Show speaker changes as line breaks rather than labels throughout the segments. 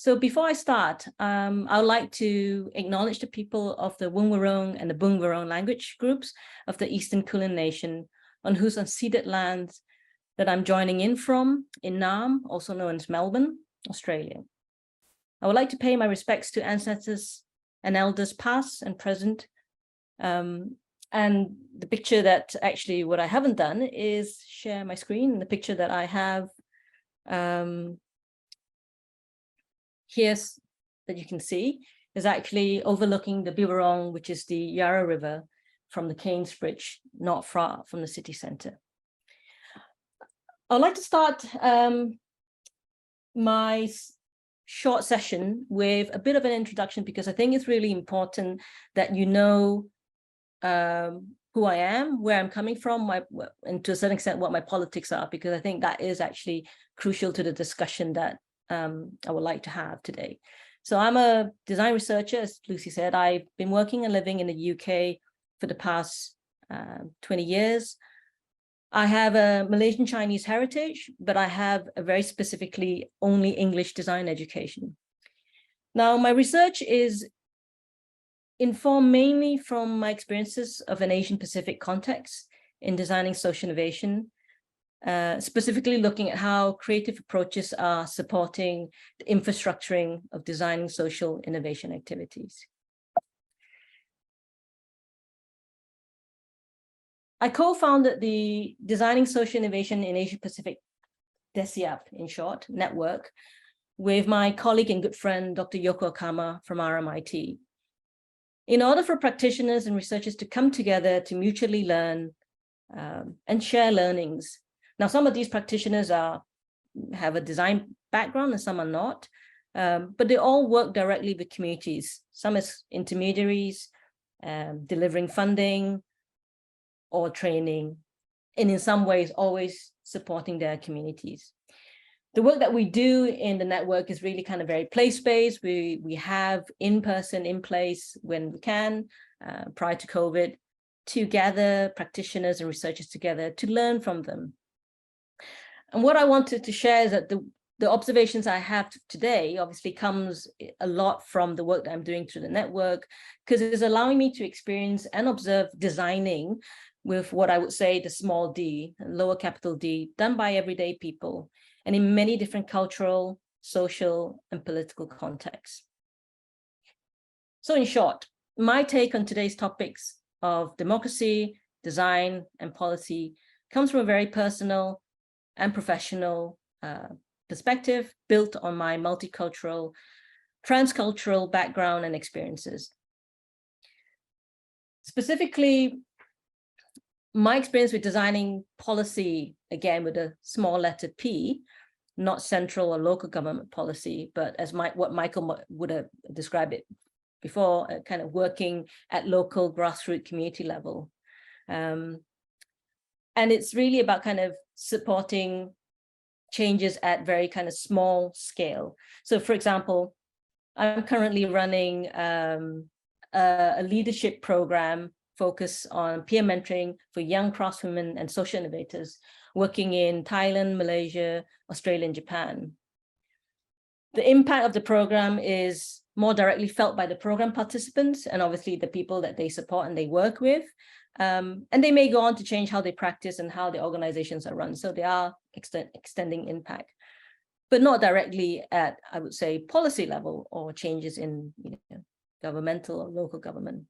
So before I start, I would like to acknowledge the people of the Wungwarong and the Boonwurrung language groups of the Eastern Kulin Nation, on whose unceded lands that I'm joining in from, in Naarm, also known as Melbourne, Australia. I would like to pay my respects to ancestors and elders past and present. And the picture that actually what I haven't done is share my screen. The picture that I have here's that you can see is actually overlooking the Biwarong, which is the Yarra River from the Cairns Bridge, not far from the city centre. I'd like to start my short session with a bit of an introduction, because I think it's really important that you know who I am, where I'm coming from, and to a certain extent what my politics are, because I think that is actually crucial to the discussion that I would like to have today. So I'm a design researcher, as Lucy said. I've been working and living in the UK for the past 20 years. I have a Malaysian Chinese heritage, but I have a very specifically only English design education. Now, my research is informed mainly from my experiences of an Asian Pacific context in designing social innovation, specifically looking at how creative approaches are supporting the infrastructuring of designing social innovation activities. I co-founded the Designing Social Innovation in Asia Pacific, DESIAP in short, network, with my colleague and good friend, Dr. Yoko Akama from RMIT. In order for practitioners and researchers to come together to mutually learn and share learnings. Now, some of these practitioners have a design background and some are not, but they all work directly with communities, some as intermediaries, delivering funding or training, and in some ways always supporting their communities. The work that we do in the network is really kind of very place-based. We have in-person, in-place when we can, prior to COVID, to gather practitioners and researchers together to learn from them. And what I wanted to share is that the observations I have today obviously comes a lot from the work that I'm doing through the network, because it is allowing me to experience and observe designing with what I would say the small d, lower capital D, done by everyday people, and in many different cultural, social, and political contexts. So in short, my take on today's topics of democracy, design, and policy comes from a very personal and professional perspective built on my multicultural, transcultural background and experiences. Specifically, my experience with designing policy, again, with a small letter P, not central or local government policy, but as what Michael would have described it before, kind of working at local grassroots community level. And it's really about kind of supporting changes at very kind of small scale. So for example, I'm currently running a leadership program focused on peer mentoring for young craftswomen and social innovators working in Thailand, Malaysia, Australia, and Japan. The impact of the program is more directly felt by the program participants and obviously the people that they support and they work with. And they may go on to change how they practice and how the organizations are run. So they are extending impact, but not directly at, I would say, policy level or changes in governmental or local government.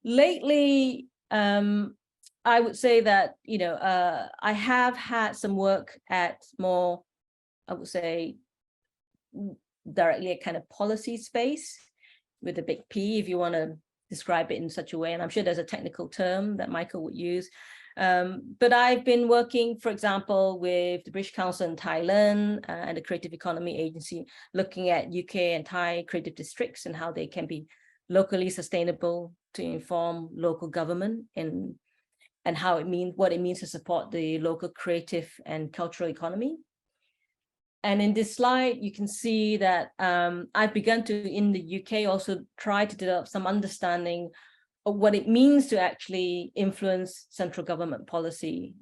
Lately, I would say that, I have had some work at more, I would say, directly a kind of policy space with a big P, if you want to describe it in such a way. And I'm sure there's a technical term that Michael would use. But I've been working, for example, with the British Council in Thailand and the Creative Economy Agency, looking at UK and Thai creative districts and how they can be locally sustainable to inform local government and how what it means to support the local creative and cultural economy. And in this slide, you can see that I've begun to, in the UK, also try to develop some understanding of what it means to actually influence central government policy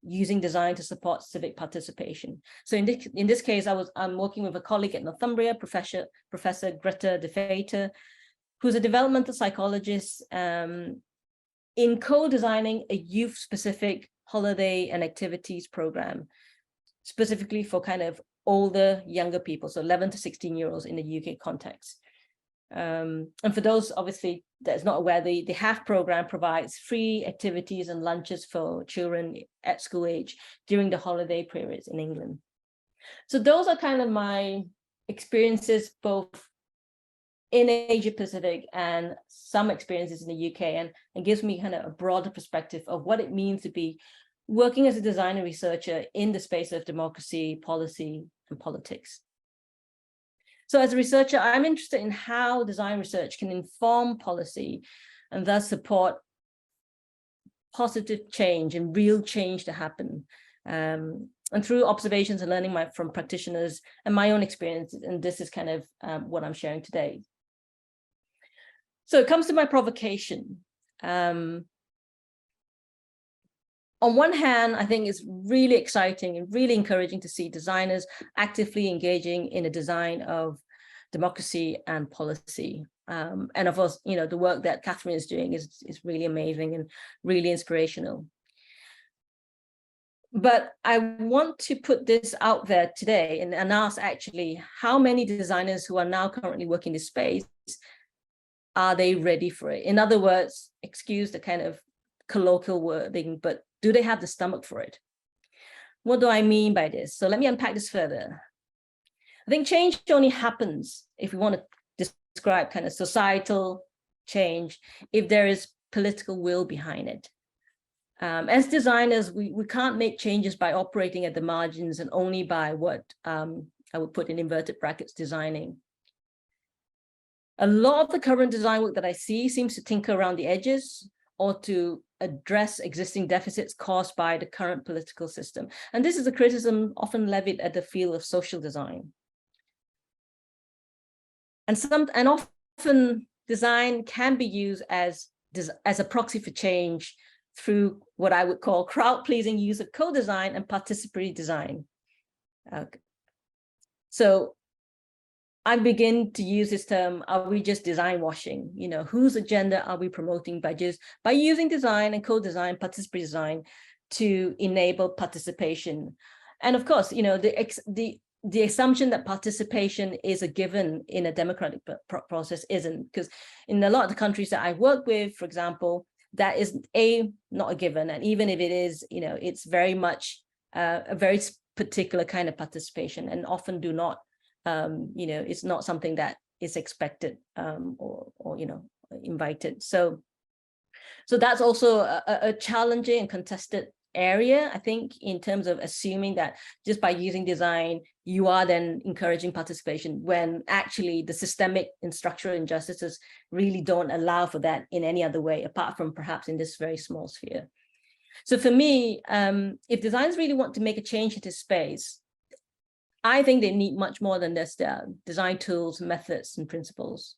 using design to support civic participation. So in this case, I'm working with a colleague at Northumbria, Professor Greta de Veter, who's a developmental psychologist in co-designing a youth-specific holiday and activities program, specifically for kind of older, younger people, so 11 to 16-year-olds in the UK context. And for those, obviously, that's not aware, the HAF program provides free activities and lunches for children at school age during the holiday periods in England. So those are kind of my experiences, both in Asia Pacific and some experiences in the UK, and gives me kind of a broader perspective of what it means to be working as a designer researcher in the space of democracy, policy, and politics. So as a researcher, I'm interested in how design research can inform policy and thus support positive change and real change to happen. And through observations and learning from practitioners and my own experiences, and this is kind of what I'm sharing today. So it comes to my provocation. On one hand, I think it's really exciting and really encouraging to see designers actively engaging in the design of democracy and policy. And of course, you know, the work that Catherine is doing is really amazing and really inspirational. But I want to put this out there today and ask actually, how many designers who are now currently working this space, are they ready for it? In other words, excuse the kind of colloquial wording, but do they have the stomach for it? What do I mean by this? So let me unpack this further. I think change only happens, if we want to describe kind of societal change, if there is political will behind it. As designers, we can't make changes by operating at the margins and only by what I would put in inverted brackets, designing. A lot of the current design work that I see seems to tinker around the edges or to address existing deficits caused by the current political system. And this is a criticism often levied at the field of social design. And often design can be used as a proxy for change through what I would call crowd-pleasing use of co-design and participatory design. So I begin to use this term, are we just design washing? You know, whose agenda are we promoting by using design and co-design, participatory design to enable participation? And of course, you know, the assumption that participation is a given in a democratic process isn't, because in a lot of the countries that I work with, for example, that is not a given. And even if it is, you know, it's very much a very particular kind of participation, and often do not, you know, it's not something that is expected or you know, invited. So that's also a challenging and contested area, I think, in terms of assuming that just by using design, you are then encouraging participation, when actually the systemic and structural injustices really don't allow for that in any other way, apart from perhaps in this very small sphere. So for me, if designers really want to make a change into space, I think they need much more than this design tools, methods, and principles.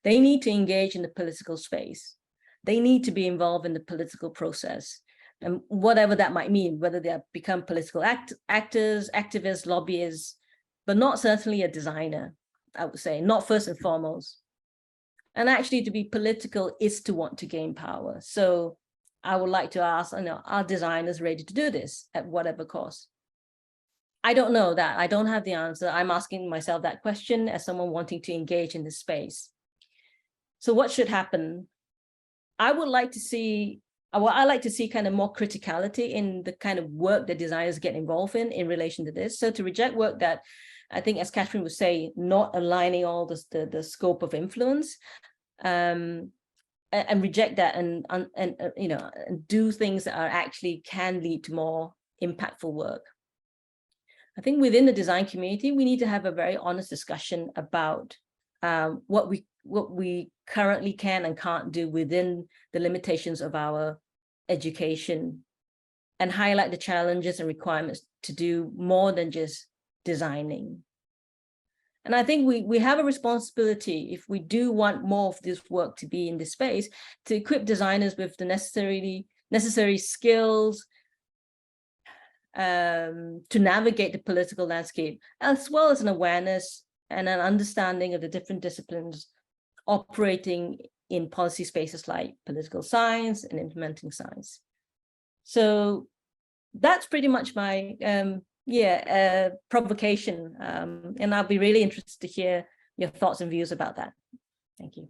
They need to engage in the political space. They need to be involved in the political process, and whatever that might mean, whether they become political actors, activists, lobbyists, but not certainly a designer, I would say, not first and foremost. And actually, to be political is to want to gain power. So I would like to ask, you know, are designers ready to do this at whatever cost? I don't know that. I don't have the answer. I'm asking myself that question as someone wanting to engage in this space. So what should happen? I like to see kind of more criticality in the kind of work that designers get involved in relation to this. So to reject work that, I think, as Catherine would say, not aligning all the scope of influence, and reject that and you know, and do things that are actually can lead to more impactful work. I think within the design community, we need to have a very honest discussion about what we currently can and can't do within the limitations of our education, and highlight the challenges and requirements to do more than just designing. And I think we have a responsibility, if we do want more of this work to be in this space, to equip designers with the necessary skills, to navigate the political landscape, as well as an awareness and an understanding of the different disciplines operating in policy spaces like political science and implementing science. So that's pretty much my provocation, and I'll be really interested to hear your thoughts and views about that. Thank you.